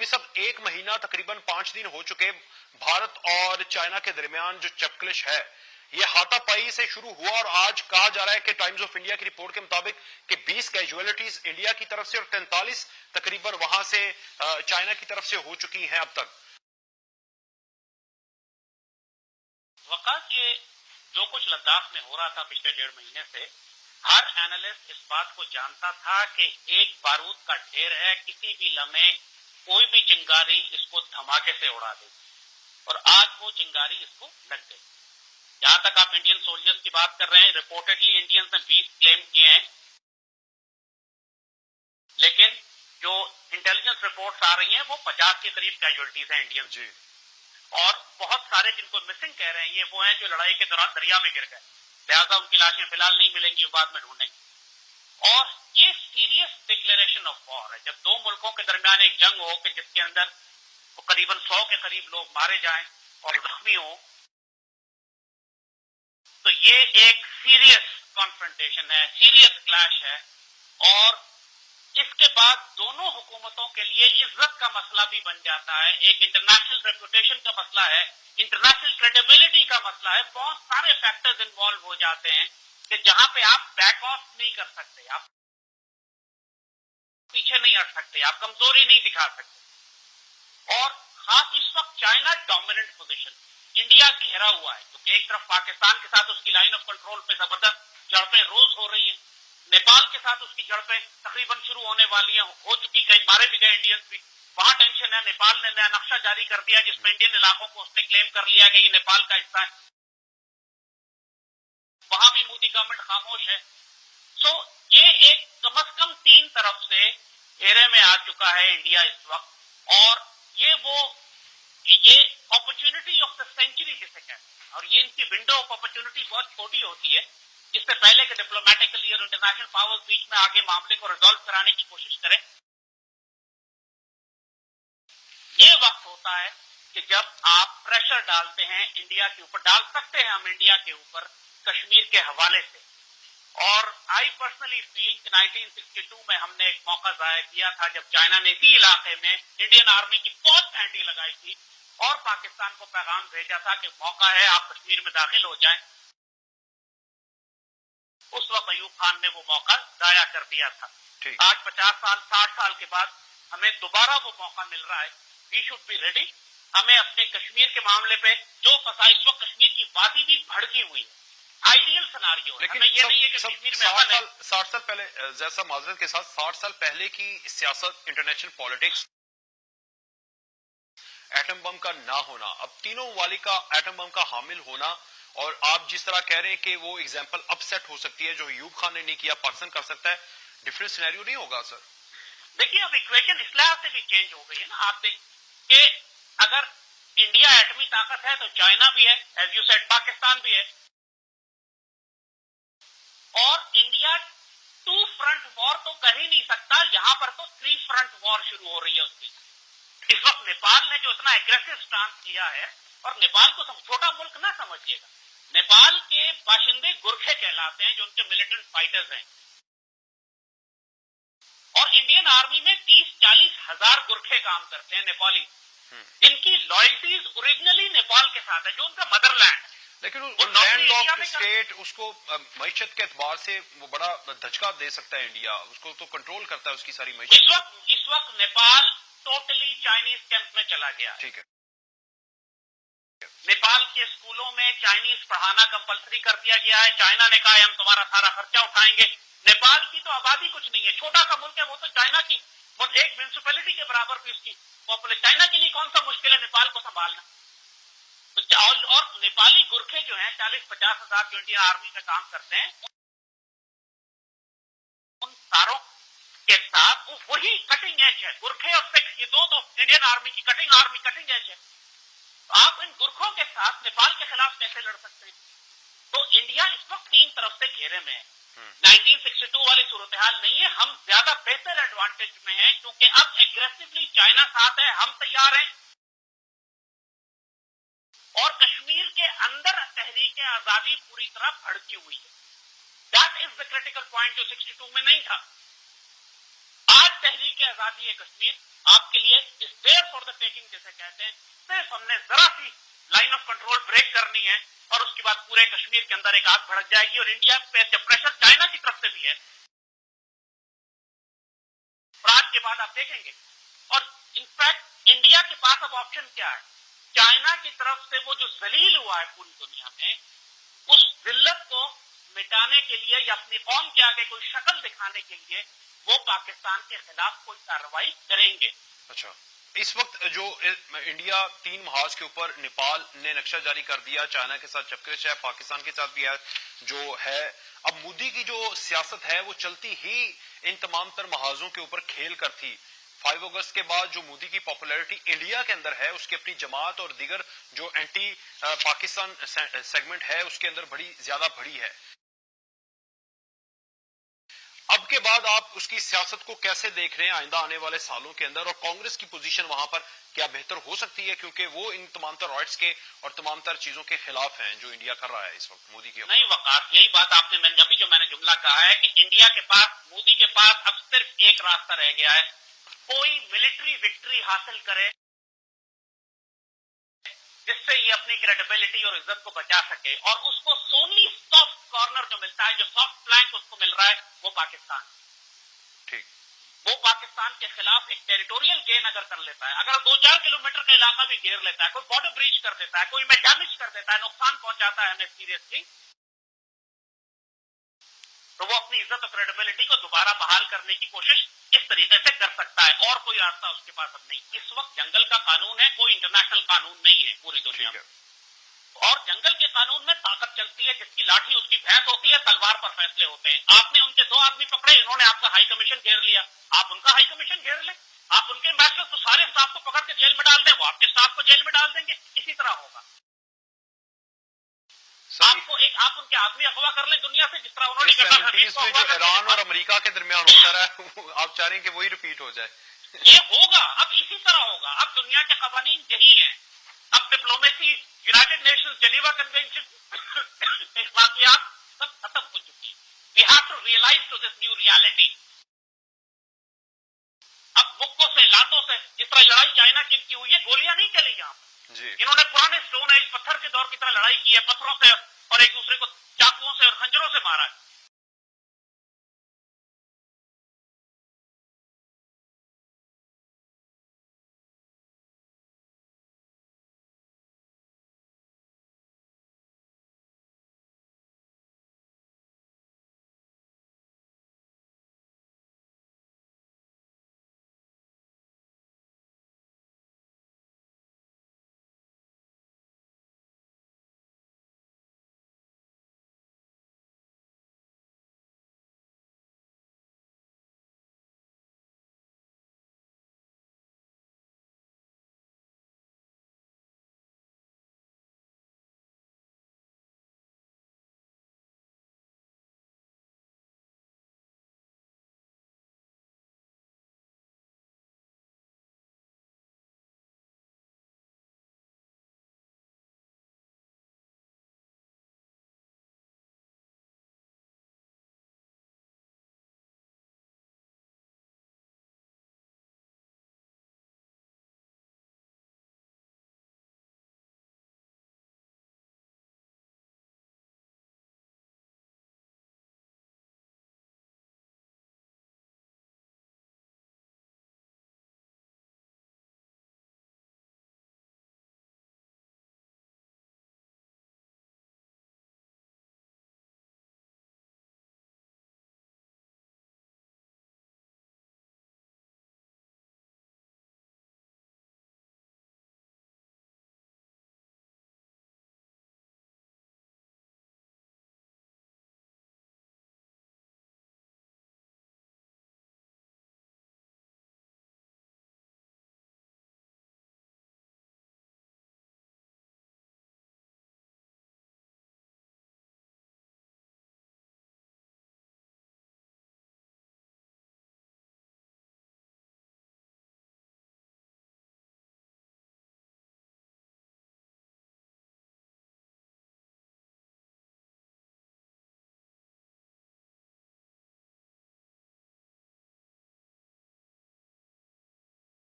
صاحب ایک مہینہ تقریباً 5 دن ہو چکے بھارت اور چائنا کے درمیان جو چپکلش ہے یہ ہاتھا پائی سے شروع ہوا اور آج کہا جا رہا ہے کہ ٹائمز آف انڈیا کی رپورٹ کے مطابق کہ 20 کیجویلٹیز انڈیا کی طرف سے اور 43 تقریباً وہاں سے چائنا کی طرف سے ہو چکی ہیں اب تک. وقت یہ جو کچھ لداخ میں ہو رہا تھا پچھلے 1.5 مہینے سے ہر اینالسٹ اس بات کو جانتا تھا کہ ایک بارود کا ڈھیر ہے, کسی بھی لمحے کوئی بھی چنگاری اس کو دھماکے سے اڑا دے اور آج وہ چنگاری اس کو لگ گئی. جہاں تک آپ انڈین سولجرز کی بات کر رہے ہیں رپورٹڈلی انڈینز نے 20 کلیم کیے ہیں, لیکن جو انٹیلیجنس رپورٹس آ رہی ہیں وہ 50 کے قریب کیجولٹیز ہیں انڈین جی. اور بہت سارے جن کو مسنگ کہہ رہے ہیں یہ وہ ہیں جو لڑائی کے دوران دریا میں گر گئے, لہٰذا ان کی لاشیں فی الحال نہیں ملیں گی, بعد میں ڈھونڈیں گے. اور یہ سیریس ڈکلیریشن آف وار ہے. جب دو ملکوں کے درمیان ایک جنگ ہو کہ جس کے اندر قریباً 100 کے قریب لوگ مارے جائیں اور زخمی ہوں, تو یہ ایک سیریس کانفرنٹیشن ہے, سیریس کلیش ہے. اور اس کے بعد دونوں حکومتوں کے لیے عزت کا مسئلہ بھی بن جاتا ہے, ایک انٹرنیشنل ریپوٹیشن کا مسئلہ ہے, انٹرنیشنل کریڈیبلٹی کا مسئلہ ہے. بہت سارے فیکٹرز انوالو ہو جاتے ہیں کہ جہاں پہ آپ بیک آف نہیں کر سکتے, آپ پیچھے نہیں ہٹ سکتے, آپ کمزوری نہیں دکھا سکتے. اور خاص اس وقت چائنا ڈومیننٹ پوزیشن, انڈیا گھیرا ہوا ہے کیونکہ ایک طرف پاکستان کے ساتھ اس کی لائن آف کنٹرول پہ زبردست جھڑپیں روز ہو رہی ہیں, نیپال کے ساتھ اس کی جھڑپیں تقریباً شروع ہونے والی ہیں, ہو چکی, کئی مارے بھی گئے انڈینز بھی. وہاں ٹینشن ہے, نیپال نے نیا نقشہ جاری کر دیا جس میں انڈین علاقوں کو اس نے کلیم کر لیا کہ یہ نیپال کا حصہ ہے. وہاں بھی مودی گورنمنٹ خاموش ہے. سو یہ ایک کم از کم 3 طرف سے گھیرے میں آ چکا ہے انڈیا اس وقت, اور یہ اپرچونٹی آف دا سینچری جسے کہتے ہیں, اور یہ ان کی ونڈو آف اپرچونٹی بہت چھوٹی ہوتی ہے. اس سے پہلے کہ ڈپلومیٹکلی اور انٹرنیشنل پاورز بیچ میں آگے معاملے کو ریزالو کرانے کی کوشش کریں, یہ وقت ہوتا ہے کہ جب آپ پریشر ڈالتے ہیں انڈیا کے اوپر, ڈال سکتے ہیں ہم انڈیا کے اوپر کشمیر کے حوالے سے. اور آئی پرسنلی فیل کہ 1962 میں ہم نے ایک موقع ضائع کیا تھا جب چائنا نے اسی علاقے میں انڈین آرمی کی بہت پینٹی لگائی تھی اور پاکستان کو پیغام بھیجا تھا کہ موقع ہے آپ کشمیر میں داخل ہو جائیں. اس وقت ایوب خان نے وہ موقع ضائع کر دیا تھا. آج 50 سال 60 سال کے بعد ہمیں دوبارہ وہ موقع مل رہا ہے. We should be ready. ہمیں اپنے کشمیر کے معاملے پہ جو فساد, اس وقت کشمیر کی وادی بھی بھڑکی ہوئی ہے, آئیڈیل سناریو ہے. ہمیں یہ نہیں ہے کہ کشمیر میں 60 سال پہلے, جیسا معذرت کے ساتھ 60 سال پہلے کی سیاست, انٹرنیشنل پالیٹکس, ایٹم بم کا نہ ہونا, اب تینوں ممالک کا ایٹم بم کا حامل ہونا, اور آپ جس طرح کہہ رہے ہیں کہ وہ ایگزامپل اپ سیٹ ہو سکتی ہے جو ایوب خان نے نہیں کیا پاکستان کر سکتا ہے, ڈفرنٹ سینیریو نہیں ہوگا سر؟ دیکھیے اب ایکویشن اس لحاظ سے بھی چینج ہو گئی ہے نا. آپ دیکھ کہ اگر انڈیا ایٹمی طاقت ہے تو چائنا بھی ہے, ایز یو سیڈ پاکستان بھی ہے, اور انڈیا 2 فرنٹ وار تو کر ہی نہیں سکتا, یہاں پر تو 3 فرنٹ وار شروع ہو رہی ہے اس کی. اس وقت نیپال نے جو اتنا ایگریسو سٹانس لیا ہے, اور نیپال کو چھوٹا ملک نہ سمجھیے گا, نیپال کے باشندے گورکھے کہلاتے ہیں جو ان کے ملیٹنٹ فائٹرز ہیں, اور انڈین آرمی میں 30-40 ہزار گورکھے کام کرتے ہیں نیپالی, جن کی لائلٹیز اوریجنلی نیپال کے ساتھ ہے جو ان کا مدر لینڈ ہے. لیکن لینڈ لاکڈ اسٹیٹ, اس کو معیشت کے اعتبار سے وہ بڑا دھچکا دے سکتا ہے انڈیا, اس کو تو کنٹرول کرتا ہے اس کی ساری معیشت. اس وقت نیپال ٹوٹلی چائنیز کیمپ میں چلا گیا. ٹھیک ہے. نیپال کے اسکولوں میں چائنیز پڑھانا کمپلسری کر دیا گیا ہے. چائنا نے کہا ہے ہم تمہارا سارا خرچہ اٹھائیں گے. نیپال کی تو آبادی کچھ نہیں ہے, چھوٹا سا ملک ہے, وہ تو چائنا کی ایک میونسپلٹی کے برابر بھی اس کی پاپولیشن. چائنا کے لیے کون سا مشکل ہے نیپال کو سنبھالنا؟ اور نیپالی گورکھے جو ہیں 40-50 ہزار جو انڈین آرمی میں کام کرتے ہیں, ان ساروں کے ساتھ وہی کٹنگ ایج ہے. گورکھے اور سکھ, یہ دو تو انڈین آرمی کی کٹنگ ایج ہے. آپ ان گورکھوں کے ساتھ نیپال کے خلاف کیسے لڑ سکتے ہیں؟ تو انڈیا اس وقت 3 طرف سے گھیرے میں ہے. 1962 والی صورتحال نہیں ہے, ہم زیادہ بہتر ایڈوانٹیج میں ہیں کیونکہ اب ایگریسولی چائنا ساتھ ہے, ہم تیار ہیں, اور کشمیر کے اندر تحریک آزادی پوری طرح بھڑکی ہوئی ہے. That is the critical point جو 62 میں نہیں تھا. آج آج تحریک آزادی کشمیر آپ کے لیے اس ڈیئر فار دا ٹیکنگ جیسے کہتے ہیں، صرف ہم نے ذرا سی لائن آف کنٹرول بریک کرنی ہے اور اس کے بعد پورے کشمیر کے اندر ایک آگ بھڑک جائے گی، اور انڈیا پہ جب پریشر چائنا کی طرف سے بھی ہے، اور آج کے بعد آپ دیکھیں گے، اور انفیکٹ انڈیا کے پاس اب آپشن کیا ہے؟ چائنا کی طرف سے وہ جو ذلیل ہوا ہے پوری دنیا میں، اس ذلت کو مٹانے کے لیے یا اپنی قوم کے آگے کوئی شکل دکھانے کے لیے وہ پاکستان کے خلاف کوئی کارروائی کریں گے۔ اچھا، اس وقت جو انڈیا 3 محاذ کے اوپر نیپال نے نقشہ جاری کر دیا، چائنا کے ساتھ چپکرش ہے، پاکستان کے ساتھ بھی ہے جو ہے، اب مودی کی جو سیاست ہے وہ چلتی ہی ان تمام تر محاذوں کے اوپر کھیل کر تھی۔ 5 اگست کے بعد جو مودی کی پاپولیرٹی انڈیا کے اندر ہے، اس کی اپنی جماعت اور دیگر جو اینٹی پاکستان سیگمنٹ ہے اس کے اندر بڑی زیادہ بڑی ہے۔ اب کے بعد آپ اس کی سیاست کو کیسے دیکھ رہے ہیں آئندہ آنے والے سالوں کے اندر، اور کانگریس کی پوزیشن وہاں پر کیا بہتر ہو سکتی ہے، کیونکہ وہ ان تمام تر رائٹس کے اور تمام تر چیزوں کے خلاف ہیں جو انڈیا کر رہا ہے اس وقت مودی کی نہیں وقاص، یہی بات آپ نے ابھی جو میں نے جملہ کہا ہے کہ انڈیا کے پاس، مودی کے پاس اب صرف ایک راستہ رہ گیا ہے، کوئی ملٹری وکٹری حاصل کرے جس سے یہ اپنی کریڈیبلٹی اور عزت کو بچا سکے، اور اس کو سونلی سافٹ کارنر جو ملتا ہے، جو سافٹ فلینک اس کو مل رہا ہے، وہ پاکستان۔ ٹھیک، وہ پاکستان کے خلاف ایک ٹیریٹوریل گین اگر کر لیتا ہے، اگر 2-4 کلومیٹر کا علاقہ بھی گھیر لیتا ہے، کوئی بارڈر بریچ کر دیتا ہے، کوئی میں ڈیمیج کر دیتا ہے، نقصان پہنچاتا ہے ہمیں سیریسلی، تو وہ اپنی عزت اور کریڈیبلٹی کو دوبارہ بحال کرنے کی کوشش اس طریقے سے کر سکتا ہے، اور کوئی راستہ اس کے پاس اب نہیں۔ اس وقت جنگل کا قانون ہے، کوئی انٹرنیشنل قانون نہیں ہے پوری دنیا میں، اور جنگل کے قانون میں طاقت چلتی ہے، جس کی لاٹھی اس کی بھینس ہوتی ہے، تلوار پر فیصلے ہوتے ہیں۔ آپ نے ان کے 2 آدمی پکڑے، انہوں نے آپ کا ہائی کمیشن گھیر لیا، آپ ان کا ہائی کمیشن گھیر لیں، آپ ان کے امبیسڈر تو سارے اسٹاف کو پکڑ کے جیل میں ڈال دیں، وہ آپ کے اسٹاف کو جیل میں ڈال دیں گے، اسی طرح ہوگا۔ آپ ان کے آدمی اغوا کر لیں دنیا سے، جس طرح انہوں نے جو ایران اور امریکہ کے درمیان ہوتا رہا ہے، آپ چاہ رہے ہیں کہ وہی ریپیٹ ہو جائے؟ یہ ہوگا، اب اسی طرح ہوگا۔ اب دنیا کے قوانین یہی ہیں، اب diplomacy, United Nations, Geneva convention, اخلاقیات سب ختم ہو چکی ہے۔ We have to realise to this new reality. اب مکوں سے، لاتوں سے، جس طرح لڑائی چائنا کی ہوئی ہے، گولیاں نہیں چلی یہاں جی، انہوں نے پرانے اسٹون ایج پتھر کے دور کی طرح لڑائی کی ہے، پتھروں سے اور ایک دوسرے کو چاقوؤں سے اور خنجروں سے مارا ہے۔